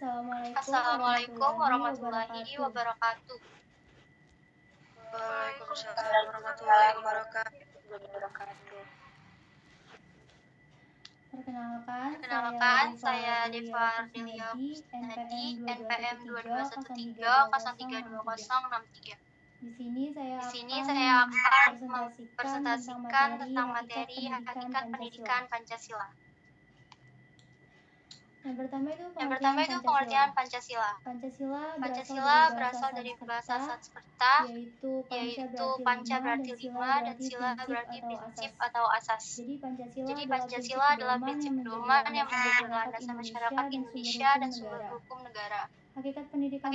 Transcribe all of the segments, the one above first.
Assalamualaikum warahmatullahi wabarakatuh. wabarakatuh. Waalaikumsalam warahmatullahi wabarakatuh. Perkenalkan, saya Deva Ardelia Kusnadi, NPM NPM 2213 Di sini Di saya sini akan saya akan mempresentasikan tentang materi hakikat pendidikan Pancasila. Pancasila. Yang pertama itu Yang pertama itu pengertian Pancasila. Pancasila berasal dari bahasa Sanskerta, yaitu yaitu panca panca berarti berarti 5 dan sila berarti prinsip asas. atau asas. Jadi Jadi Pancasila adalah prinsip pedoman yang menjadi landasan masyarakat Indonesia dan sumber hukum negara. Hakikat pendidikan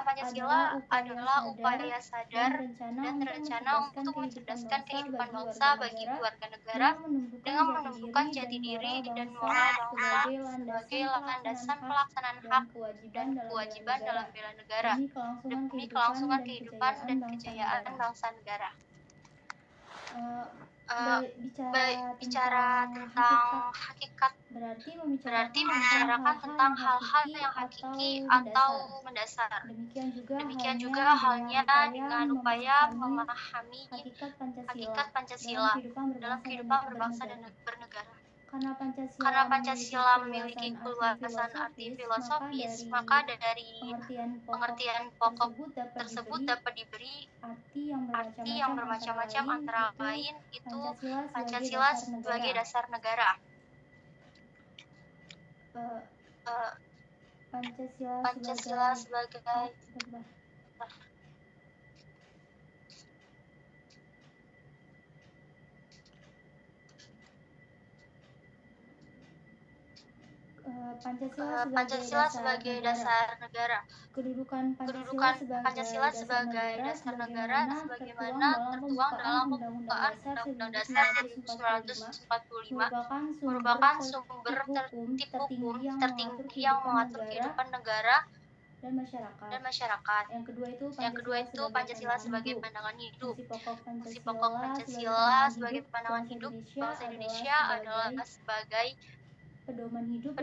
Pancasila adalah upaya sadar dan terencana untuk mencerdaskan kehidupan bangsa bagi warga negara dengan menumbuhkan jati diri dan moral bangsa sebagai landasan pelaksanaan hak dan kewajiban dalam bela negara demi kelangsungan kehidupan dan kejayaan bangsa negara. Bicara tentang hakikat berarti membicarakan tentang hal-hal yang hakiki atau mendasar. Demikian juga halnya dengan upaya memahami hakikat Pancasila dalam kehidupan berbangsa dan bernegara. Karena Pancasila memiliki keluasan arti filosofis, maka dari pengertian pokok tersebut dapat diberi arti yang bermacam-macam, antara lain itu Pancasila sebagai dasar negara. Pancasila sebagai Pancasila sebagai dasar negara. Kedudukan Pancasila sebagai dasar negara sebagaimana tertuang dalam pembukaan Undang-Undang Dasar 1945 merupakan sumber tertib hukum tertinggi yang mengatur kehidupan negara dan masyarakat. Yang kedua itu Pancasila sebagai pandangan hidup. Fungsi Fungsi pokok Pancasila sebagai pandangan hidup bangsa Indonesia adalah sebagai pedoman hidup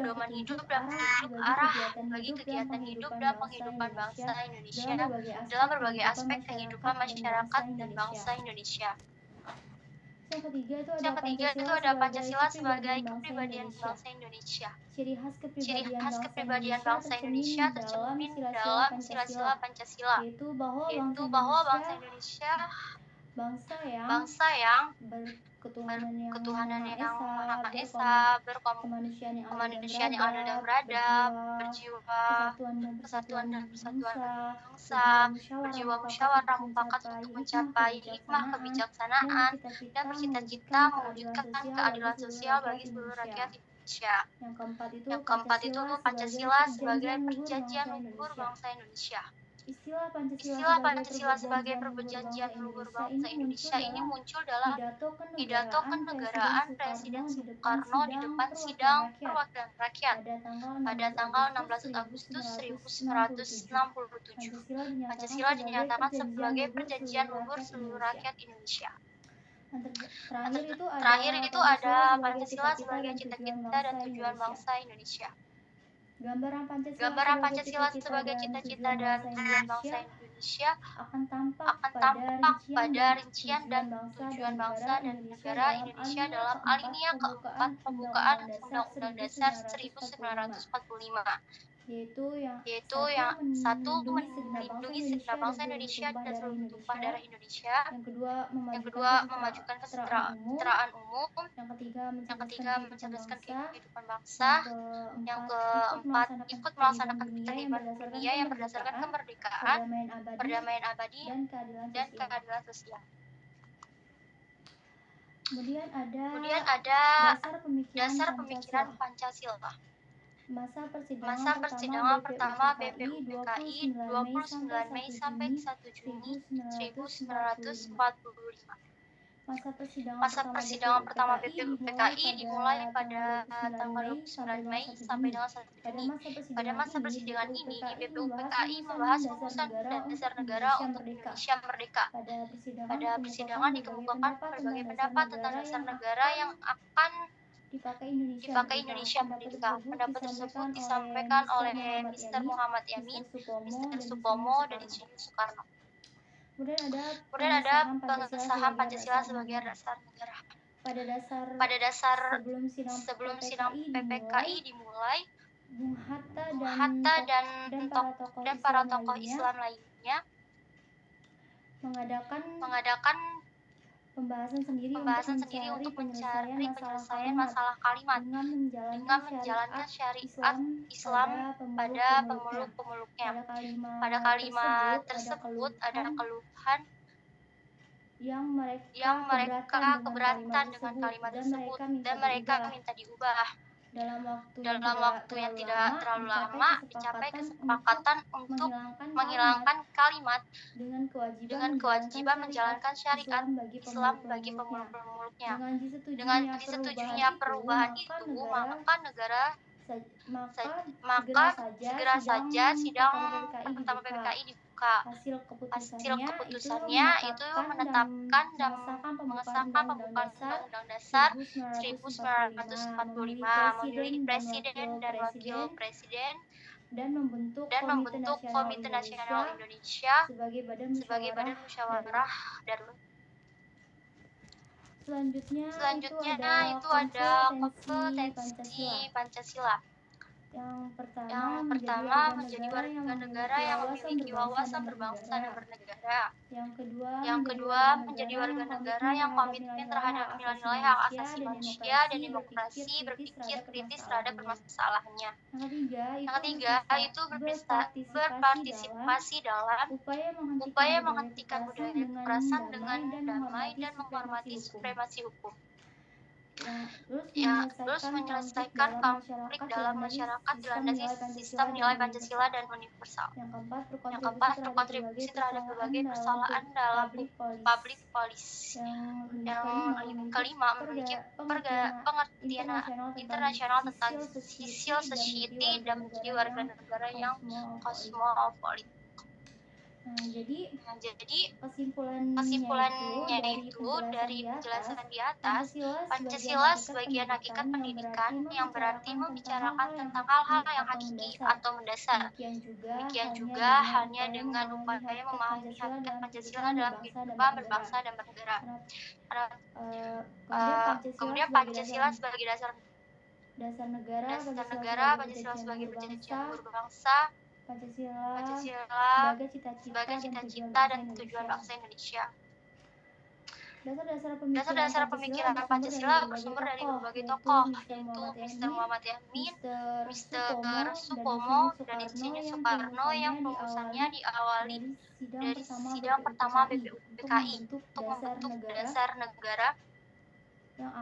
dan petunjuk arah bagi kegiatan hidup dan penghidupan bangsa Indonesia dalam berbagai aspek kehidupan masyarakat dan bangsa Indonesia. Yang ketiga itu ada Pancasila sebagai kepribadian bangsa Indonesia. Ciri khas kepribadian bangsa Indonesia tercermin dalam sila-sila Pancasila, yaitu bahwa bangsa Indonesia bangsa yang berketuhanan yang Maha Esa, berkemanusiaan yang adil dan beradab, berjiwa persatuan dan bangsa, berjiwa musyawarah mufakat untuk mencapai hikmah kebijaksanaan dan bercita-cita mewujudkan keadilan sosial bagi seluruh rakyat Indonesia. Yang keempat itu Pancasila sebagai perjanjian luhur bangsa Indonesia. Istilah Pancasila sebagai perjanjian luhur bangsa Indonesia ini muncul dalam pidato kenegaraan Presiden Soekarno di depan sidang perwakilan rakyat pada tanggal 16 Agustus 1967. Pancasila dinyatakan sebagai perjanjian luhur seluruh rakyat Indonesia. Terakhir itu ada Pancasila sebagai cita-cita dan tujuan bangsa Indonesia. Gambaran Pancasila sebagai cita-cita dan tujuan bangsa Indonesia akan tampak pada rincian dan tujuan bangsa dan negara Indonesia dalam alinea keempat pembukaan Undang-Undang Dasar 1945, yaitu yang satu melindungi segenap bangsa Indonesia dan seluruh tumpah darah Indonesia, yang kedua memajukan kesejahteraan umum, yang ketiga mencerdaskan kehidupan bangsa, yang keempat ikut melaksanakan ketertiban dunia yang berdasarkan kemerdekaan, perdamaian abadi, dan keadilan sosial. Kemudian ada dasar pemikiran Pancasila. Masa Masa persidangan pertama BPUPKI 29 Mei sampai 1 Juni 1945. Masa persidangan pertama BPUPKI dimulai pada tanggal 29 Mei sampai dengan 1 Juni. Pada masa persidangan ini, BPUPKI membahas rumusan dasar negara untuk Indonesia merdeka. Pada persidangan dikemukakan berbagai pendapat tentang dasar negara yang akan dipakai Indonesia Merdeka. Pendapat tersebut disampaikan oleh Mr. Muhammad Yamin, Mr. Supomo, dan Insinyur Soekarno. Kemudian ada pengesahan Pancasila sebagai dasar negara. Pada dasar sebelum sidang PPKI dimulai, Bung Hatta dan para tokoh Islam lainnya mengadakan pembahasan sendiri untuk mencari penyelesaian masalah kalimat dengan menjalankan syariat Islam pada pemeluk-pemeluknya. Pada kalimat tersebut ada keluhan yang mereka keberatan dengan kalimat tersebut dan mereka minta diubah. Dalam waktu yang tidak terlalu lama dicapai kesepakatan untuk menghilangkan kalimat dengan kewajiban menjalankan syariat Islam bagi pemeluk-pemeluknya. Dengan disetujuinya perubahan itu, maka segera saja sidang pertama PPKI dibuka. Hasil keputusannya itu menetapkan dan mengesahkan pembukaan Undang-Undang Dasar 1945, memilih presiden dan wakil presiden, dan membentuk Komite Nasional Indonesia sebagai badan musyawarah darurat. Selanjutnya itu ada kompetensi Pancasila. Yang pertama menjadi warga negara yang memiliki wawasan berbangsa dan bernegara. Yang kedua menjadi warga negara yang komitmen terhadap nilai-nilai hak asasi manusia dan demokrasi, berpikir kritis terhadap permasalahannya. Yang ketiga itu berpartisipasi dalam upaya menghentikan budaya kekerasan dengan damai dan menghormati supremasi hukum. Terus menyelesaikan konflik dalam masyarakat dilandasi sistem nilai Pancasila dan universal. Yang keempat berkontribusi terhadap berbagai persoalan dalam public policy. Yang kelima memiliki pengertian internasional tentang civil society dan menjadi warga negara yang kosmopolit. Jadi kesimpulannya itu dari penjelasan di atas, Pancasila sebagai hakikat pendidikan yang berarti membicarakan tentang hal-hal yang hakiki atau mendasar. Demikian juga hanya dengan upaya memahami hakikat Pancasila dalam kehidupan berbangsa dan bernegara. Kemudian Pancasila sebagai dasar negara, Pancasila sebagai perjanjian berbangsa, Pancasila sebagai cita-cita dan tujuan bangsa Indonesia. Dasar pemikiran Pancasila bersumber dari berbagai tokoh, yaitu Mr. Muhammad Yamin, Mr. Supomo, dan Insinyur Soekarno yang rumusannya diawali dari sidang pertama PPKI untuk membentuk dasar negara yang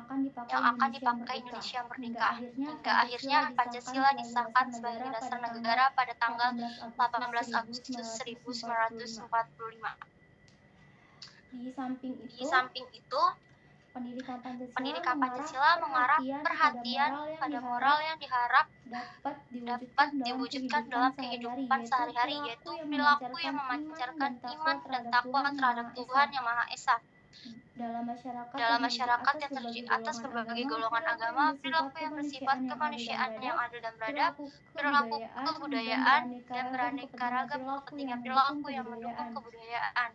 akan dipakai Indonesia Merdeka. Hingga akhirnya Pancasila disahkan sebagai dasar negara pada tanggal 18 Agustus 1945. Di samping itu, pendidikan Pancasila mengarah perhatian pada moral yang diharap dapat diwujudkan dalam kehidupan sehari-hari, yaitu perilaku yang memancarkan iman dan takwa terhadap Tuhan Yang Maha Esa. Dalam masyarakat yang terdiri atas berbagai golongan agama, perilaku yang bersifat kemanusiaan yang adil dan beradab, perilaku kebudayaan dan beraneka ragam kepentingan perilaku yang mendukung kebudayaan,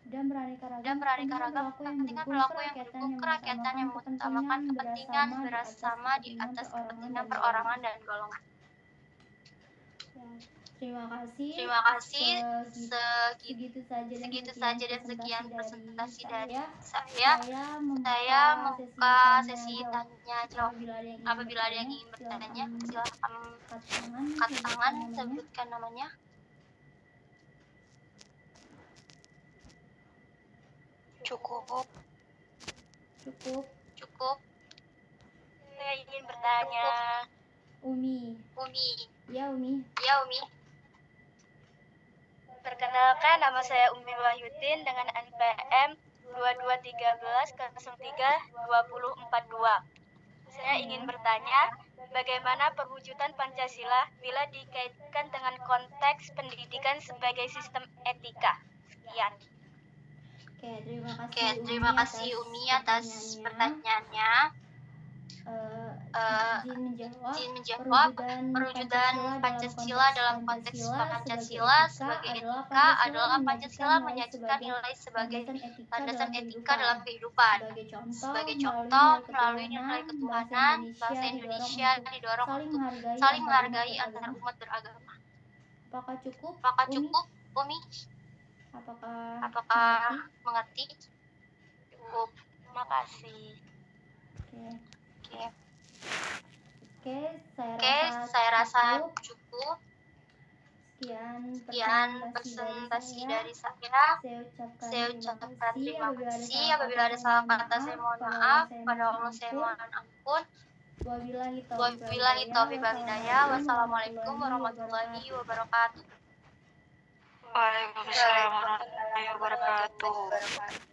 dan beraneka ragam kepentingan perilaku yang mendukung kerakyatan yang mengutamakan kepentingan bersama di atas kepentingan perorangan dan golongan. Terima kasih. Segitu saja dan sekian presentasi dari saya. Saya membuka sesi tanya jawab. Apabila ada yang ingin bertanya, silakan angkat tangan, sebutkan namanya. Cukup. Saya ingin bertanya. Umi. Ya, Umi. Perkenalkan, nama saya Umi Wahyudin dengan NPM 2213032042. Saya ingin bertanya, bagaimana perwujudan Pancasila bila dikaitkan dengan konteks pendidikan sebagai sistem etika? Sekian. Terima kasih Umi atas pertanyaannya. Izin menjawab, perwujudan Pancasila dalam konteks Pancasila sebagai etika adalah Pancasila menyajikan nilai sebagai landasan etika dalam kehidupan. Sebagai contoh, melalui nilai ketuhanan, bangsa Indonesia didorong untuk saling menghargai antar umat beragama. Apakah cukup, Apakah cukup, Umi? Apakah mengerti? Cukup. Terima kasih. Oke, saya rasa cukup. Sekian presentasi dari saya. Saya ucapkan terima kasih. Apabila ada salah kata saya mohon maaf. Pada Allah saya mohon ampun. Wabillahi taufiq wal hidayah. Wassalamualaikum warahmatullahi wabarakatuh. Waalaikumsalam warahmatullahi wabarakatuh.